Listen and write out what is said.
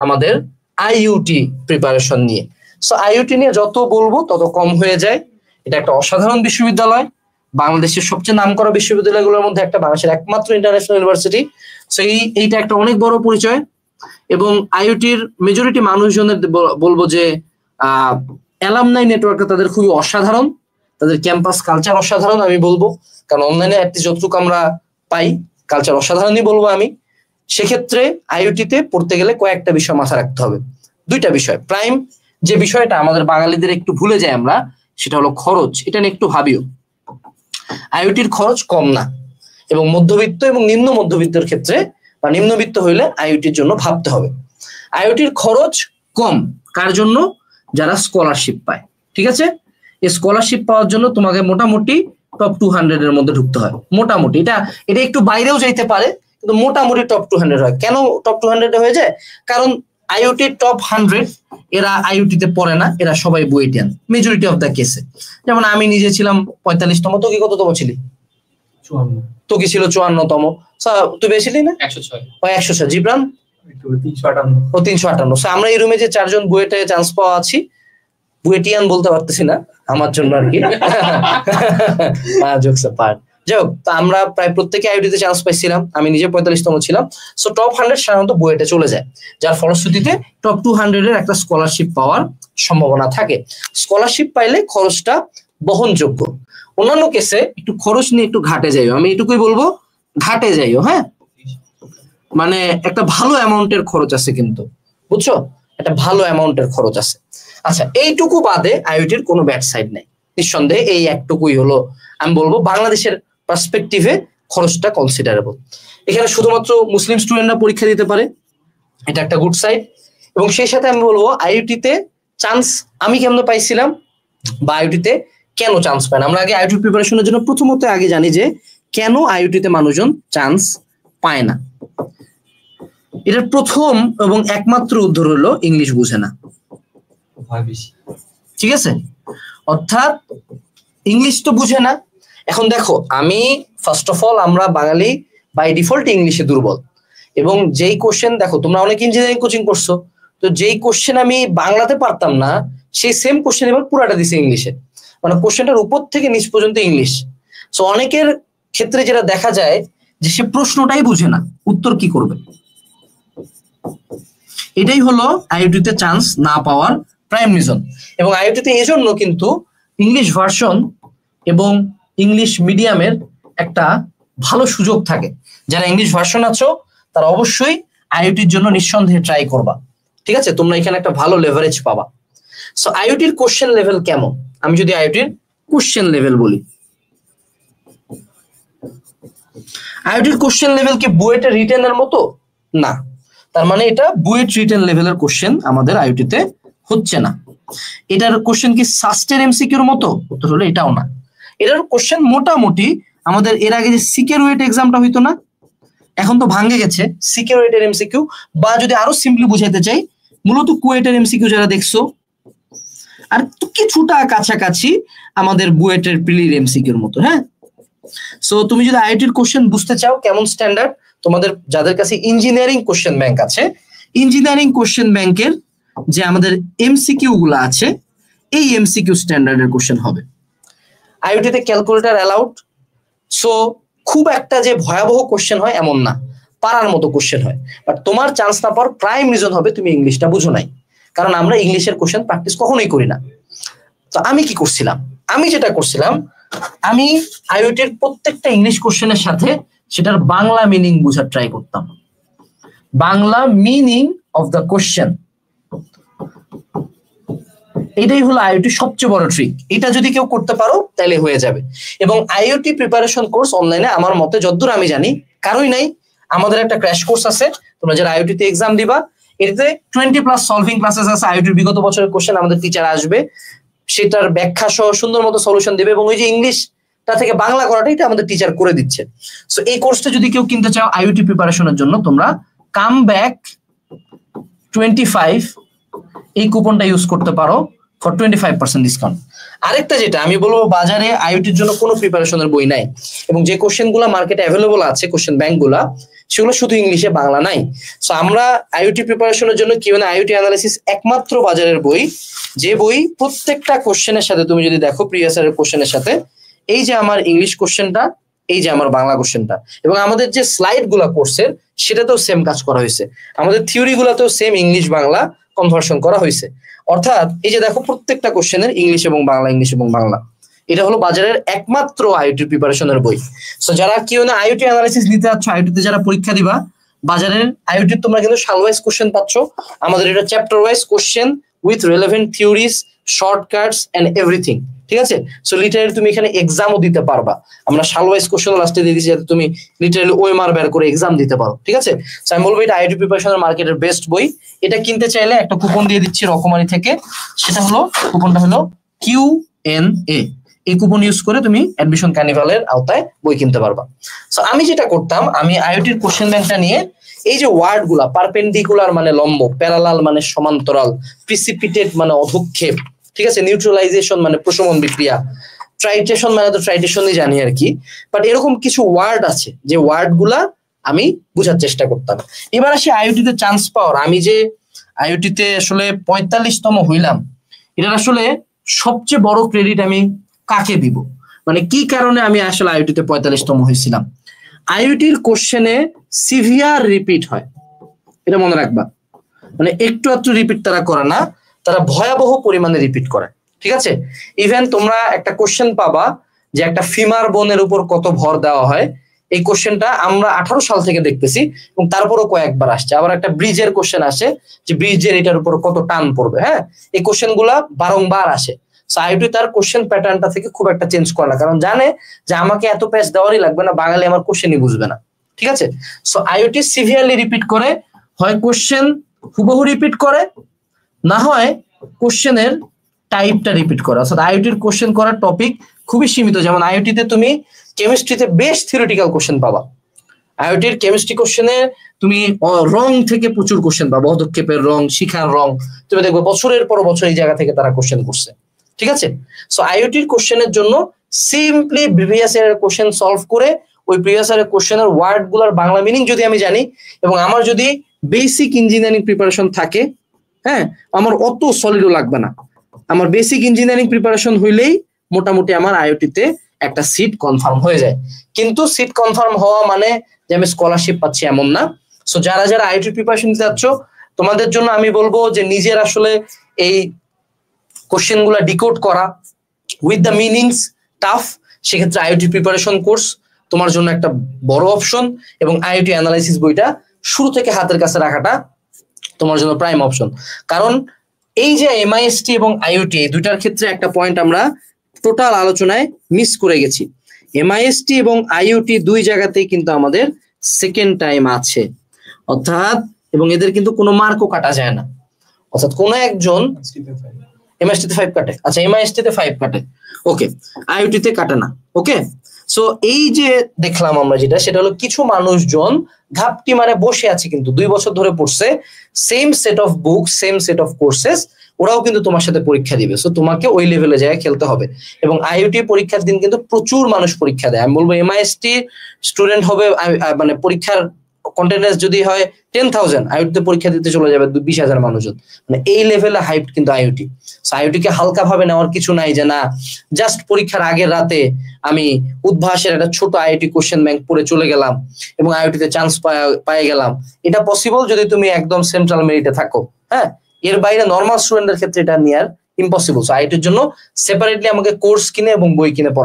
আমাদের IUT preparation নিয়ে। So IUT নিয়ে যত বলবো তত কম হয়ে যায়। এটা একটা অসাধারণ বিশ্ববিদ্যালয়, বাংলাদেশের সবচেয়ে নামকরা বিশ্ববিদ্যালয়গুলোর মধ্যে একটা, বাংলাদেশের একমাত্র ইন্টারন্যাশনাল ইউনিভার্সিটি। সো এইটা একটা অনেক বড় পরিচয়। এবং আইইউটির মেজরিটি মানুষজনের বলবো যে অ্যালামনাই নেটওয়ার্কটা তাদের খুবই অসাধারণ, তাদের ক্যাম্পাস কালচার অসাধারণ আমি বলবো, কারণ অনলাইনে যতটুকু আমরা পাই কালচার অসাধারণই বলবো আমি। সেক্ষেত্রে আইইউটিতে পড়তে গেলে কয়েকটা বিষয় মাথায় রাখতে হবে, দুইটা বিষয়। প্রাইম যে বিষয়টা আমাদের বাঙালিদের একটু ভুলে যাই আমরা, সেটা হলো খরচ। এটা নিয়ে একটু ভাবিও। আইইউটির খরচ কম না, এবং মধ্যবিত্ত এবং নিম্ন মধ্যবিত্তের ক্ষেত্রে বা নিম্নবিত্ত হইলে আইইউটির জন্য ভাবতে হবে। আইইউটির খরচ কম কার জন্য? যারা স্কলারশিপ পায়। ঠিক আছে, এই স্কলারশিপ পাওয়ার জন্য তোমাকে মোটামুটি টপ 200 এর মধ্যে ঢুকতে হয়। মোটামুটি এটা একটু বাইরেও যাইতে পারে, কিন্তু মোটামুটি টপ 200 হয়। কেন টপ 200 হয়ে যায়? কারণ আইইউটির টপ 100 এরা আইইউটিতে পড়ে না, এরা সবাই বুয়েটিয়ান মেজরিটি অফ দ্য কেসে। যেমন আমি নিজে ছিলাম 45তম। তো কি কততম ছিলি? 54। তো কি ছিল 54তম। তুই বেশিলি না? 106। 106। জিব্রান 358। ও 358। আমরা এই রুমে যে 4 জন বুয়েটে চান্স পাওয়া আছি, বুয়েটিয়ান বলতে পারতেছি না আমার জন্য আর কি, জোকস পার্ট। যাই হোক, তো আমরা প্রায় প্রত্যেকে আইইউটিতে চান্স পাইছিলাম। আমি নিজে 45তম ছিলাম। সো টপ 100 সাধারণত বুয়েটে চলে যায়, যার ফলশ্রুতিতে টপ 200 এর একটা স্কলারশিপ পাওয়ার সম্ভাবনা থাকে। স্কলারশিপ পাইলে খরচটা বহনযোগ্য। অন্যান্য কেসে একটু খরচ নিয়ে একটু ঘাটে যাইও, আমি এটুকুই বলবো, ঘাটে যাইও। হ্যাঁ, মানে একটা ভালো অ্যামাউন্টের খরচ আছে কিন্তু, বুঝছো, একটা ভালো অ্যামাউন্টের খরচ আছে। আচ্ছা, এইটুকু বাদে আইইউটির কোনো ব্যাড সাইড নেই নিঃসন্দেহে। এই একটুকুই হলো আমি বলবো বাংলাদেশের পার্সপেক্টিভে খরচটা কনসিডারেবল। এখানে শুধুমাত্র মুসলিম স্টুডেন্টরা পরীক্ষা দিতে পারে, এটা একটা গুড সাইড। এবং সেই সাথে আমি বলবো আইইউটিতে চান্স আমি কেমন পাইছিলাম বা আইইউটিতে কেন চান্স পায় না। আমরা আগে আইইউটি প্রিপারেশনের জন্য প্রথমত আগে জানি যে কেন আইইউটিতে মানুষজন চান্স পায় না। এটার প্রথম এবং একমাত্র উত্তর হলো ইংলিশ বুঝে না। ঠিক আছে, অর্থাৎ ইংলিশ তো বুঝে না। এখন দেখো, আমি ফার্স্ট অফ অল আমরা বাঙালি বাই ডিফল্ট ইংলিশে দুর্বল। এবং যেই কোশ্চেন দেখো, তোমরা অনেক ইঞ্জিনিয়ারিং কোচিং করছো, তো যেই কোশ্চেন আমি বাংলাতে পারতাম না সেই সেম কোশ্চেন এবার পুরাটা দিছে ইংলিশে, মানে কোশ্চেনটার উপর থেকে নিচ পর্যন্ত ইংলিশ। সো অনেকের ক্ষেত্রে যেটা দেখা যায় যে সে প্রশ্নটাই বুঝে না, উত্তর কি করবে। এটাই হলো আইইউটিতে চান্স না পাওয়ার প্রাইম রিজন। এবং আইইউটিতে এজন্য কিন্তু ইংলিশ ভার্সন এবং ইংলিশ মিডিয়ামের একটা ভালো সুযোগ থাকে। যারা ইংলিশ ভার্সন আছো তারা অবশ্যই আইইউটির জন্য নিঃসন্দেহে ট্রাই করবা। ঠিক আছে, তোমরা এখানে একটা ভালো লেভারেজ পাবা। সো আইইউটির কোশ্চেন লেভেল কেমন? আমি যদি আইইউটির কোশ্চেন লেভেল বলি, আইইউটির কোশ্চেন লেভেল কি বুয়েটের রিটেনের মতো? না। তার মানে এটা বুয়েট রিটেন লেভেলের কোশ্চেন আমাদের আইইউটিতে হচ্ছে না। এটার কোশ্চেন কি সাস্টের এমসিকিউর মতো? উত্তর হলো এটাও না। এটার কোশ্চেন মোটামুটি আমাদের এর আগে যে সিকিউরিটি এক্সামটা হইতো না, এখন তো ভাঙে গেছে সিকিউরিটির এমসিকিউ, বা যদি আরো সিম্পলি বুঝাইতে চাই, মূলত কুয়েটের এমসিকিউ যারা দেখছো, আর কিছুটা কাছাকাছি আমাদের বুয়েটের প্রিলির এমসিকিউর মতো। হ্যাঁ, সো তুমি যদি আইআইটির কোশ্চেন বুঝতে চাও কেমন স্ট্যান্ডার্ড, তোমাদের যাদের কাছে ইঞ্জিনিয়ারিং কোশ্চেন ব্যাংক আছে, ইঞ্জিনিয়ারিং কোশ্চেন ব্যাংকের যে আমাদের এমসিকিউ গুলো আছে, এই এমসিকিউ স্ট্যান্ডার্ডের কোশ্চেন হবে। আইআইটিতে ক্যালকুলেটর অ্যালাউড। সো খুব একটা যে ভয়াবহ কোশ্চেন হয় এমন না, পারার মতো কোশ্চেন হয়। বাট তোমার চান্স না পাওয়ার প্রাইম রিজন হবে তুমি ইংলিশটা বুঝো নাই, কারণ আমরা ইংলিশের কোশ্চেন প্র্যাকটিস কখনোই করি না। তো আমি কি করছিলাম, আমি যেটা করছিলাম, আমি আইআইটির প্রত্যেকটা ইংলিশ কোশ্চেনের সাথে সেটার বাংলা মিনিং বোঝার ট্রাই করতাম। Bangla meaning of the question, এটাই হলো আইআইটি সবচেয়ে বড় ট্রিক। এটা যদি কেউ করতে পারো তাহলে হয়ে যাবে। এবং আইআইটি প্রিপারেশন কোর্স অনলাইনে আমার মতে যতদূর আমি জানি কারোই নাই। আমাদের একটা ক্র্যাশ কোর্স আছে, তোমরা যারা আইআইটিতে এক্সাম দিবা, এটাতে 20+ সলভিং ক্লাসেস আছে। আইআইটির বিগত বছরের কোশ্চেন আমাদের টিচার আসবে, সেটার ব্যাখ্যা সহ সুন্দর মতো সলিউশন দেবে, এবং ওই যে ইংলিশটা থেকে বাংলা করাটা এটা আমাদের টিচার করে দিচ্ছে। সো এই কোর্সটা যদি কেউ কিনতে চাও আইআইটি প্রিপারেশনের জন্য, তোমরা কাম ব্যাক 25 এই কুপনটা ইউজ করতে পারো ফর 25% ডিসকাউন্ট। আরেকটা যেটা আমি বলবো, বাজারে আইআইটির জন্য কোনো প্রিপারেশনের বই নাই, এবং যে কোশ্চেন গুলা মার্কেটে অ্যাভেলেবল আছে কোশ্চেন ব্যাংক গুলা, সেগুলো শুধু ইংলিশে, বাংলা নাই। সো আমরা আইওটি প্রিপারেশনের জন্য কিউএনএ আইওটি অ্যানালাইসিস একমাত্র বাজারের বই, যে বই প্রত্যেকটা কোশ্চেনের সাথে তুমি যদি দেখো প্রিভিয়াস ইয়ারের কোশ্চেনের সাথে, এই যে আমার ইংলিশ কোশ্চেনটা, এই যে আমার বাংলা কোশ্চেনটা, এবং আমাদের যে স্লাইড গুলা কোর্সের সেটাতেও সেম কাজ করা হয়েছে, আমাদের থিওরি গুলাতেও সেম ইংলিশ বাংলা কনভার্সন করা হয়েছে। অর্থাৎ এই যে দেখো প্রত্যেকটা কোশ্চেনের ইংলিশ এবং বাংলা, ইংলিশ এবং বাংলা। এটা হলো বাজারের একমাত্র আইওটি প্রিপারেশনের বই। সো যারা কিউএনএ আইওটি অ্যানালাইসিস নিতে যাচ্ছ, আইওটিতে যারা পরীক্ষা দিবা, বাজারের আইওটি তোমরা কিন্তু সাল ওয়াইজ কোশ্চেন পাচ্ছ। আমাদের এটা chapter wise question with relevant theories, shortcuts and everything, ঠিক আছে? সো লিটারালি তুমি এখানে এক্সামও দিতে পারবা। আমরা সাল ওয়াইজ কোশ্চেন লাস্টে দিয়ে দিচ্ছি যাতে তুমি লিটারালি ওএমআর বের করে এক্সাম দিতে পারো, ঠিক আছে? সো আমি বলবো এটা আইওটি প্রিপারেশনের মার্কেটের বেস্ট বই। এটা কিনতে চাইলে একটা কুপন দিয়ে দিচ্ছি রকমারি থেকে, সেটা হলো, কুপনটা হলো কিউএনএ। এই কুপন ইউজ করে তুমি অ্যাডমিশন কার্নিভালের আওতায় বই কিনতে পারবা। সো আমি যেটা করতাম, আমি আইওটির কোশ্চেন ব্যাংকটা নিয়ে এই যে ওয়ার্ড গুলা, পারপেন্ডিকুলার মানে লম্ব, প্যারালাল মানে সমান্তরাল, প্রিসিপিটেট মানে অধক্ষেপ, ঠিক আছে, নিউট্রালাইজেশন মানে প্রশমন বিক্রিয়া, ট্রাইটেশন মানে তো ট্রাইটেশনই জানি আর কি, বাট এরকম কিছু ওয়ার্ড আছে যে ওয়ার্ড গুলা আমি বোঝার চেষ্টা করতাম। এবার আসি আইওটিতে চান্স পাওয়ার। আমি যে আইওটিতে আসলে 45তম হইলাম, এটার আসলে সবচেয়ে বড় ক্রেডিট আমি কাকে দিব, মানে কি কারণে আমি আসলে আইওটিতে 45তম হয়েছিলাম? আইওটির কোশ্চেনে সিভিয়ার রিপিট হয়, এটা মনে রাখবা। মানে একটু একটু রিপিট তারা করে না, তারা ভয়াবহ পরিমাণে রিপিট করে, ঠিক আছে? ইভেন তোমরা একটা কোশ্চেন পাবা যে একটা ফিমার বোনের উপর কত ভর দেওয়া হয়, এই কোশ্চেনটা আমরা 18 সাল থেকে দেখতেছি এবং তারপরও কয়েকবার আসছে। আবার একটা ব্রিজের কোশ্চেন আসে যে ব্রিজের এটার উপর কত টান পড়বে, হ্যাঁ, এই কোশ্চেন গুলা বারংবার আসে। আইওটি তার কোশ্চেন প্যাটার্নটা থেকে খুব একটা চেঞ্জ করে না, কারণ জানে যে আমাকে এত পেজ দেওয়ারই লাগবে না, বাঙালি আমার কোশ্চেনই বুঝবে না, ঠিক আছে? সো আইওটি সিভিয়ারলি রিপিট করে, হয় কোশ্চেন হুবহু রিপিট করে, না হয় কোশ্চেনের টাইপটা রিপিট করে। অর্থাৎ আইওটির কোশ্চেন করার টপিক খুবই সীমিত। যেমন আইওটিতে তুমি কেমিস্ট্রিতে বেশ থিওরিটিক্যাল কোশ্চেন পাবা, আইওটির কেমিস্ট্রি কোশ্চেনে তুমি রং থেকে প্রচুর কোশ্চেন পাবা, পদক্ষেপের রং, শিখার রং, তুমি দেখবে বছরের পর বছর এই জায়গা থেকে তারা কোশ্চেন করছে, ঠিক আছে? সো আইওটির কোশ্চেনের জন্য সিম্পলি প্রিভিয়াস ইয়ারের কোশ্চেন সলভ করে ওই প্রিভিয়াস ইয়ারের কোশ্চেনের ওয়ার্ড গুলার বাংলা মিনিং যদি আমি জানি এবং আমার যদি বেসিক ইঞ্জিনিয়ারিং প্রিপারেশন থাকে, হ্যাঁ, আমার অত সলিডও লাগবে না, আমার বেসিক ইঞ্জিনিয়ারিং প্রিপারেশন হইলেই মোটামুটি আমার আইওটিতে একটা সিট কনফার্ম হয়ে যায়। কিন্তু সিট কনফার্ম হওয়া মানে যে আমি স্কলারশিপ পাচ্ছি এমন না। সো যারা যারা আইওটি প্রিপারেশন দিতে যাচ্ছ, তোমাদের জন্য আমি বলবো যে নিজের আসলে এই কোশ্চেন গুলা ডিকোড করা উইথ দ্য মিনিংস টাফ, সেক্ষেত্রে আইওটি প্রিপারেশন কোর্স তোমার জন্য একটা বড় অপশন, এবং আইওটি অ্যানালাইসিস বইটা শুরু থেকে হাতের কাছে রাখাটা তোমার জন্য প্রাইম অপশন। কারণ এই যে এমআইএসটি এবং আইওটি, এই দুইটার ক্ষেত্রে একটা পয়েন্ট আমরা টোটাল আলোচনায় মিস করে গেছি। এমআইএসটি এবং আইওটি দুই জায়গাতেই কিন্তু আমাদের সেকেন্ড টাইম আছে, অর্থাৎ, এবং এদের কিন্তু কোনো মার্কও কাটা যায় না। অর্থাৎ কোনো একজন এমআইএসটিতে 5 কাটে, আচ্ছা এমআইএসটিতে 5 কাটে, ওকে, আইওটিতে কাটে না, ওকে। সো এই যে দেখলাম আমরা যেটা, সেটা হলো কিছু মানুষজন ঘাপটি মানে বসে আছে, কিন্তু 2 বছর ধরে পড়ছে, same set of book, same set of courses, ওরাও কিন্তু তোমার সাথে পরীক্ষা দিবে। সো তোমাকে ওই লেভেলে যায় খেলতে হবে। এবং আইওটি পরীক্ষার দিন কিন্তু প্রচুর মানুষ পরীক্ষা দেয়। আমি বলবো এমআইএসটি স্টুডেন্ট হবে, মানে পরীক্ষার কন্টেন্টস যদি হয় 10,000, আইওটিতে পরীক্ষা দিতে চলে যাবে 20,000 মানুষজন, মানে এই লেভেলে হাইপ কিন্তু আইওটি। সো আইওটিকে হালকা ভাবে নেওয়ার কিছু নাই যে না জাস্ট পরীক্ষার আগের রাতে আমি উদ্ভাসের একটা ছোট আইওটি কোশ্চেন ব্যাংক পড়ে চলে গেলাম এবং আইওটিতে চান্স পেয়ে গেলাম। এটা পসিবল যদি তুমি একদম সেন্ট্রাল মেরিটে থাকো, হ্যাঁ, এর বাইরে নর্মাল স্টুডেন্টের ক্ষেত্রে এটা নিয়ার ইম্পসিবল। সো আইওটির জন্য সেপারেটলি আমাকে কোর্স কিনে এবং বই কিনে